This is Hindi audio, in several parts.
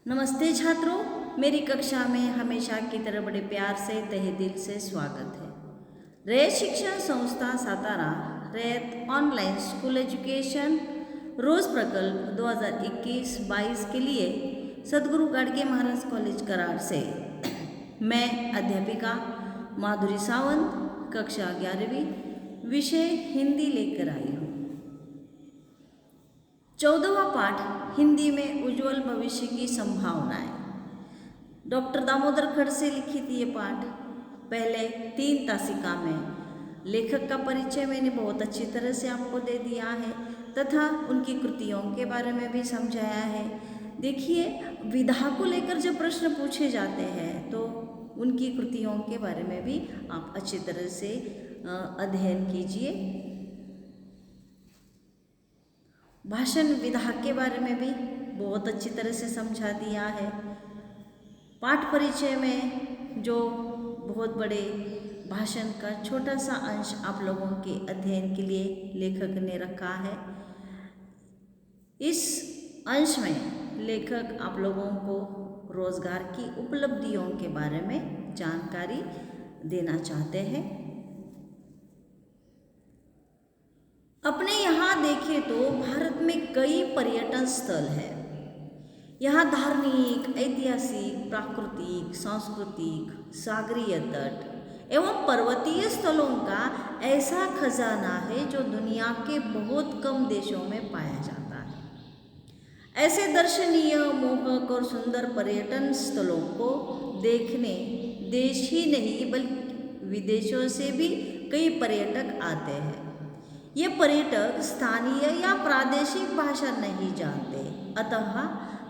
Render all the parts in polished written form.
नमस्ते छात्रों, मेरी कक्षा में हमेशा की तरह बड़े प्यार से तहे दिल से स्वागत है। रैयत शिक्षण संस्था सातारा रैयत ऑनलाइन स्कूल एजुकेशन रोज प्रकल्प 2021-22 के लिए सदगुरु गाडगे महाराज कॉलेज कराड़ से मैं अध्यापिका माधुरी सावंत कक्षा 11वीं विषय हिंदी लेकर आई हूँ। 14वां पाठ हिंदी में उज्जवल भविष्य की संभावनाएं। डॉक्टर दामोदर खड़ से लिखित ये पाठ पहले 3 तासिका में लेखक का परिचय मैंने बहुत अच्छी तरह से आपको दे दिया है तथा उनकी कृतियों के बारे में भी समझाया है। देखिए, विधा को लेकर जब प्रश्न पूछे जाते हैं तो उनकी कृतियों के बारे में भी आप अच्छी तरह से अध्ययन कीजिए। भाषण विधा के बारे में भी बहुत अच्छी तरह से समझा दिया है। पाठ परिचय में जो बहुत बड़े भाषण का छोटा सा अंश आप लोगों के अध्ययन के लिए लेखक ने रखा है। इस अंश में लेखक आप लोगों को रोजगार की उपलब्धियों के बारे में जानकारी देना चाहते हैं। अपने यहाँ देखें तो भारत में कई पर्यटन स्थल हैं। यहाँ धार्मिक, ऐतिहासिक, प्राकृतिक, सांस्कृतिक, सागरीय तट एवं पर्वतीय स्थलों का ऐसा खजाना है जो दुनिया के बहुत कम देशों में पाया जाता है। ऐसे दर्शनीय, मोहक और सुंदर पर्यटन स्थलों को देखने देश ही नहीं बल्कि विदेशों से भी कई पर्यटक आते हैं। ये पर्यटक स्थानीय या प्रादेशिक भाषा नहीं जानते, अतः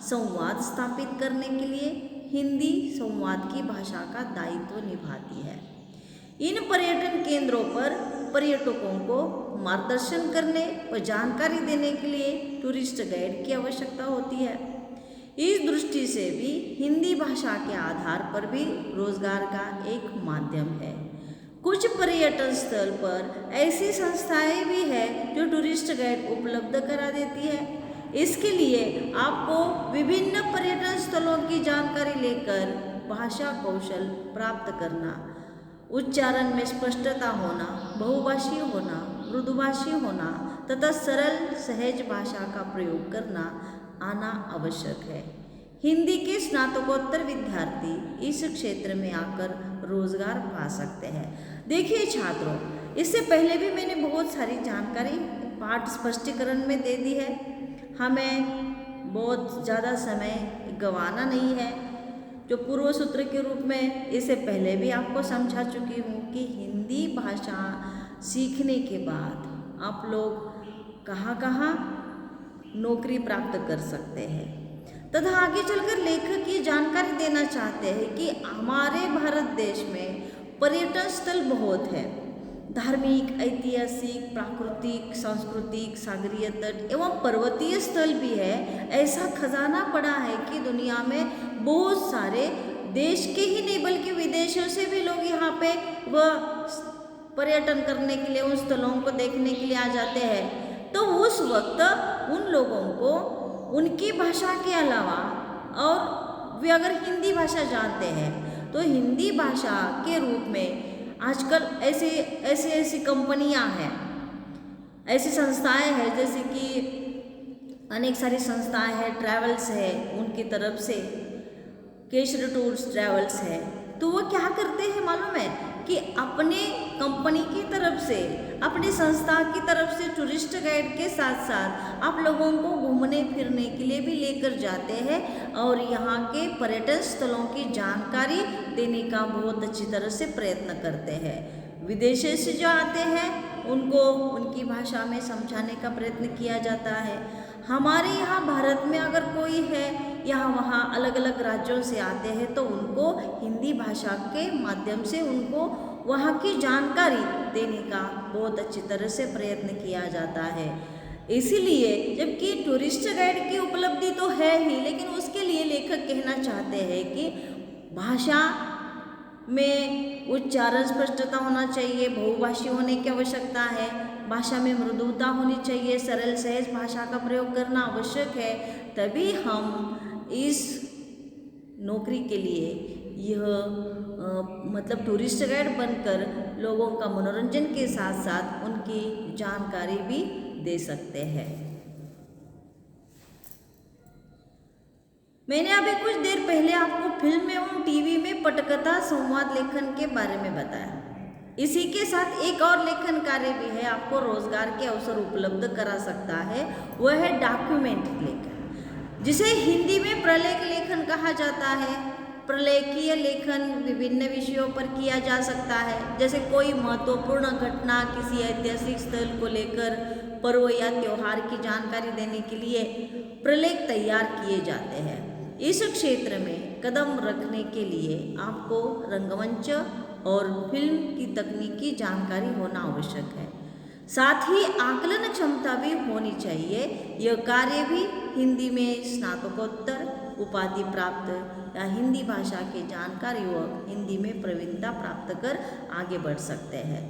संवाद स्थापित करने के लिए हिंदी संवाद की भाषा का दायित्व निभाती है। इन पर्यटन केंद्रों पर पर्यटकों को मार्गदर्शन करने व जानकारी देने के लिए टूरिस्ट गाइड की आवश्यकता होती है। इस दृष्टि से भी हिंदी भाषा के आधार पर भी रोजगार का एक माध्यम है। कुछ पर्यटन स्थल पर ऐसी संस्थाएं भी हैं जो टूरिस्ट गाइड उपलब्ध करा देती है। इसके लिए आपको विभिन्न पर्यटन स्थलों की जानकारी लेकर भाषा कौशल प्राप्त करना, उच्चारण में स्पष्टता होना, बहुभाषी होना, मृदुभाषी होना तथा सरल सहज भाषा का प्रयोग करना आना आवश्यक है। हिंदी के स्नातकोत्तर विद्यार्थी इस क्षेत्र में आकर रोजगार पा सकते हैं। देखिए छात्रों, इससे पहले भी मैंने बहुत सारी जानकारी पाठ स्पष्टीकरण में दे दी है। हमें बहुत ज़्यादा समय गंवाना नहीं है। जो पूर्व सूत्र के रूप में इससे पहले भी आपको समझा चुकी हूँ कि हिंदी भाषा सीखने के बाद आप लोग कहाँ कहाँ नौकरी प्राप्त कर सकते हैं तथा आगे चलकर लेखक ये जानकारी देना चाहते हैं कि हमारे भारत देश में पर्यटन स्थल बहुत है। धार्मिक, ऐतिहासिक, प्राकृतिक, सांस्कृतिक, सागरीय तट एवं पर्वतीय स्थल भी है। ऐसा खजाना पड़ा है कि दुनिया में बहुत सारे देश के ही नहीं बल्कि विदेशों से भी लोग यहाँ पे वह पर्यटन करने के लिए, उन स्थलों को देखने के लिए आ जाते हैं। तो उस वक्त उन लोगों को उनकी भाषा के अलावा और वे अगर हिंदी भाषा जानते हैं तो हिंदी भाषा के रूप में आजकल ऐसी कंपनियां हैं, ऐसी संस्थाएं हैं, जैसे कि अनेक सारी संस्थाएं हैं, ट्रैवल्स है, उनकी तरफ से केशर टूर्स ट्रैवल्स है। तो वो क्या करते हैं मालूम है कि अपने कंपनी की तरफ से, अपनी संस्था की तरफ से टूरिस्ट गाइड के साथ साथ आप लोगों को घूमने फिरने के लिए भी लेकर जाते हैं और यहाँ के पर्यटन स्थलों की जानकारी देने का बहुत अच्छी तरह से प्रयत्न करते हैं। विदेशों से जो आते हैं उनको उनकी भाषा में समझाने का प्रयत्न किया जाता है। हमारे यहाँ भारत में अगर कोई है या वहाँ अलग अलग राज्यों से आते हैं तो उनको हिंदी भाषा के माध्यम से उनको वहाँ की जानकारी देने का बहुत अच्छी तरह से प्रयत्न किया जाता है। इसीलिए जबकि टूरिस्ट गाइड की उपलब्धि तो है ही, लेकिन उसके लिए लेखक कहना चाहते हैं कि भाषा में उच्चारण स्पष्टता होना चाहिए, बहुभाषी होने की आवश्यकता है, भाषा में मृदुता होनी चाहिए, सरल सहज भाषा का प्रयोग करना आवश्यक है। तभी हम इस नौकरी के लिए यह मतलब टूरिस्ट गाइड बनकर लोगों का मनोरंजन के साथ साथ उनकी जानकारी भी दे सकते हैं। मैंने अभी कुछ देर पहले आपको फिल्म एवं टीवी में पटकथा संवाद लेखन के बारे में बताया। इसी के साथ एक और लेखन कार्य भी है, आपको रोजगार के अवसर उपलब्ध करा सकता है, वह है डॉक्यूमेंट्री लेखन, जिसे हिंदी में प्रलेख लेखन कहा जाता है। प्रलेखीय लेखन विभिन्न विषयों पर किया जा सकता है, जैसे कोई महत्वपूर्ण घटना, किसी ऐतिहासिक स्थल को लेकर पर्व या त्योहार की जानकारी देने के लिए प्रलेख तैयार किए जाते हैं। इस क्षेत्र में कदम रखने के लिए आपको रंगमंच और फिल्म की तकनीकी जानकारी होना आवश्यक है, साथ ही आकलन क्षमता भी होनी चाहिए। यह कार्य भी हिंदी में स्नातकोत्तर उपाधि प्राप्त या हिंदी भाषा के जानकार युवक हिंदी में प्रवीणता प्राप्त कर आगे बढ़ सकते हैं।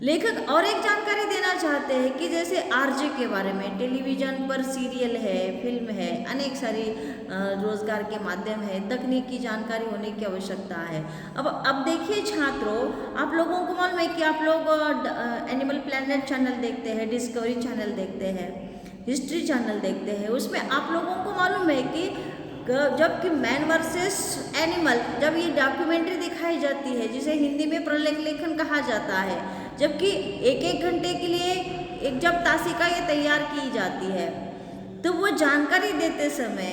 लेखक और एक जानकारी देना चाहते हैं कि जैसे आरजे के बारे में, टेलीविज़न पर सीरियल है, फिल्म है, अनेक सारी रोजगार के माध्यम है, तकनीकी जानकारी होने की आवश्यकता है। अब देखिए छात्रों, आप लोगों को मालूम है कि आप लोग एनिमल प्लैनेट चैनल देखते हैं, डिस्कवरी चैनल देखते हैं, हिस्ट्री चैनल देखते हैं। उसमें आप लोगों को मालूम है कि जबकि मैन वर्सेस एनिमल, जब ये डॉक्यूमेंट्री दिखाई जाती है जिसे हिंदी में प्रलेख लेखन कहा जाता है, जबकि एक एक घंटे के लिए एक जब तासिका ये तैयार की जाती है, तो वो जानकारी देते समय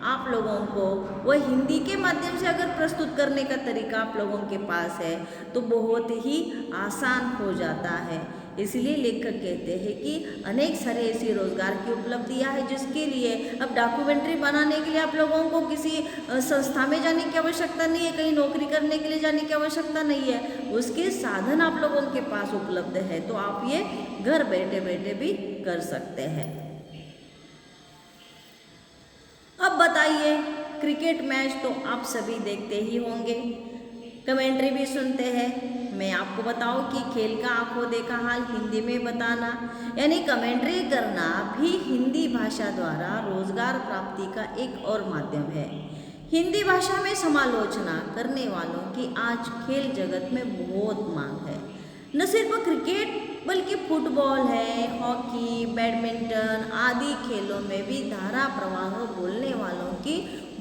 आप लोगों को वह हिंदी के माध्यम से अगर प्रस्तुत करने का तरीका आप लोगों के पास है तो बहुत ही आसान हो जाता है। इसलिए लेखक कहते हैं कि अनेक सारे ऐसी रोजगार की उपलब्धियां हैं, जिसके लिए अब डॉक्यूमेंट्री बनाने के लिए आप लोगों को किसी संस्था में जाने की आवश्यकता नहीं है, कहीं नौकरी करने के लिए जाने की आवश्यकता नहीं है, उसके साधन आप लोगों के पास उपलब्ध है, तो आप ये घर बैठे बैठे भी कर सकते हैं। अब बताइए, क्रिकेट मैच तो आप सभी देखते ही होंगे, कमेंट्री भी सुनते हैं। मैं आपको बताऊं कि खेल का आंखों देखा हाल हिंदी में बताना यानी कमेंट्री करना भी हिंदी भाषा द्वारा रोजगार प्राप्ति का एक और माध्यम है। हिंदी भाषा में समालोचना करने वालों की आज खेल जगत में बहुत मांग है। न सिर्फ क्रिकेट बल्कि फुटबॉल है, हॉकी, बैडमिंटन आदि खेलों में भी धारा प्रवाह बोलने वालों की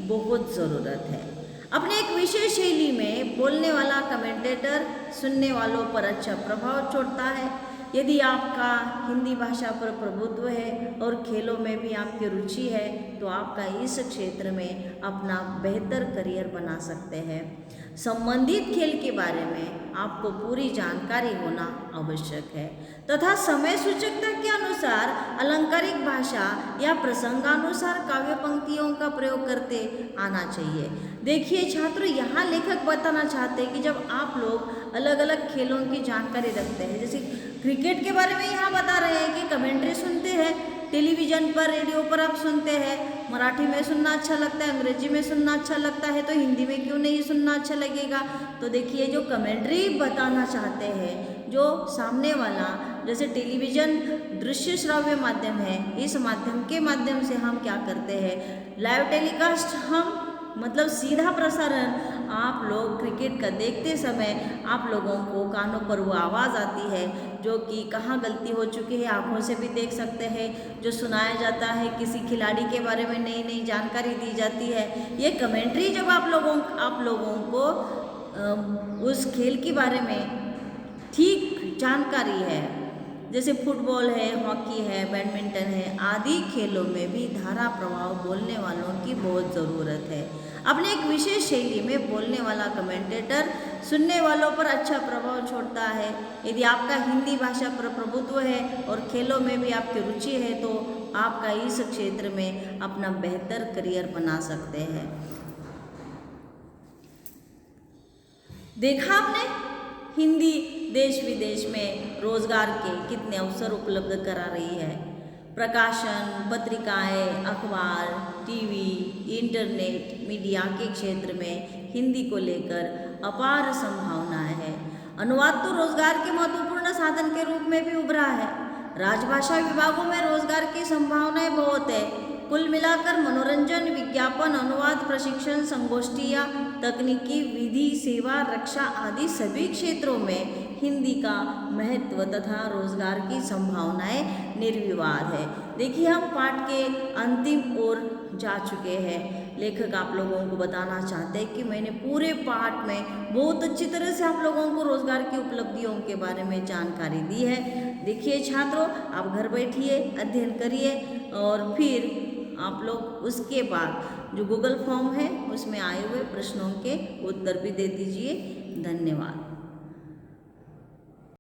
बहुत ज़रूरत है। अपने एक विशेष शैली में बोलने वाला कमेंटेटर सुनने वालों पर अच्छा प्रभाव छोड़ता है। यदि आपका हिंदी भाषा पर प्रभुत्व है और खेलों में भी आपकी रुचि है तो आपका इस क्षेत्र में अपना बेहतर करियर बना सकते हैं। संबंधित खेल के बारे में आपको पूरी जानकारी होना आवश्यक है तथा समय सूचकता के अनुसार अलंकारिक भाषा या प्रसंगानुसार काव्य पंक्तियों का प्रयोग करते आना चाहिए। देखिए छात्रों, यहाँ लेखक बताना चाहते हैं कि जब आप लोग अलग अलग खेलों की जानकारी रखते हैं, जैसे क्रिकेट के बारे में यहाँ बता रहे हैं कि कमेंट्री सुनते हैं, टेलीविज़न पर, रेडियो पर आप सुनते हैं, मराठी में सुनना अच्छा लगता है, अंग्रेजी में सुनना अच्छा लगता है, तो हिंदी में क्यों नहीं सुनना अच्छा लगेगा। तो देखिए, जो कमेंट्री बताना चाहते हैं, जो सामने वाला, जैसे टेलीविज़न दृश्य श्राव्य माध्यम है, इस माध्यम के माध्यम से हम क्या करते हैं, लाइव टेलीकास्ट, हम मतलब सीधा प्रसारण आप लोग क्रिकेट का देखते समय आप लोगों को कानों पर वो आवाज़ आती है जो कि कहाँ गलती हो चुकी है आँखों से भी देख सकते हैं। जो सुनाया जाता है, किसी खिलाड़ी के बारे में नई नई जानकारी दी जाती है। ये कमेंट्री जब आप लोगों को उस खेल के बारे में ठीक जानकारी है, जैसे फुटबॉल है, हॉकी है, बैडमिंटन है आदि खेलों में भी धारा प्रवाह बोलने वालों की बहुत ज़रूरत है। अपने एक विशेष शैली में बोलने वाला कमेंटेटर सुनने वालों पर अच्छा प्रभाव छोड़ता है। यदि आपका हिंदी भाषा पर प्रभुत्व है और खेलों में भी आपकी रुचि है तो आपका इस क्षेत्र में अपना बेहतर करियर बना सकते हैं। देखा आपने, हिंदी देश विदेश में रोजगार के कितने अवसर उपलब्ध करा रही है। प्रकाशन, पत्रिकाएं, अखबार, टीवी, इंटरनेट, मीडिया के क्षेत्र में हिंदी को लेकर अपार संभावनाएं हैं। अनुवाद तो रोजगार के महत्वपूर्ण साधन के रूप में भी उभरा है। राजभाषा विभागों में रोजगार की संभावनाएं बहुत है। कुल मिलाकर मनोरंजन, विज्ञापन, अनुवाद, प्रशिक्षण, संगोष्ठियाँ, तकनीकी, विधि, सेवा, रक्षा आदि सभी क्षेत्रों में हिंदी का महत्व तथा रोजगार की संभावनाएं निर्विवाद है। देखिए, हम पाठ के अंतिम ओर जा चुके हैं। लेखक आप लोगों को बताना चाहते हैं कि मैंने पूरे पाठ में बहुत अच्छी तरह से आप लोगों को रोजगार की उपलब्धियों के बारे में जानकारी दी है। देखिए छात्रों, आप घर बैठिए, अध्ययन करिए और फिर आप लोग उसके बाद जो गूगल फॉर्म है उसमें आए हुए प्रश्नों के उत्तर भी दे दीजिए। धन्यवाद।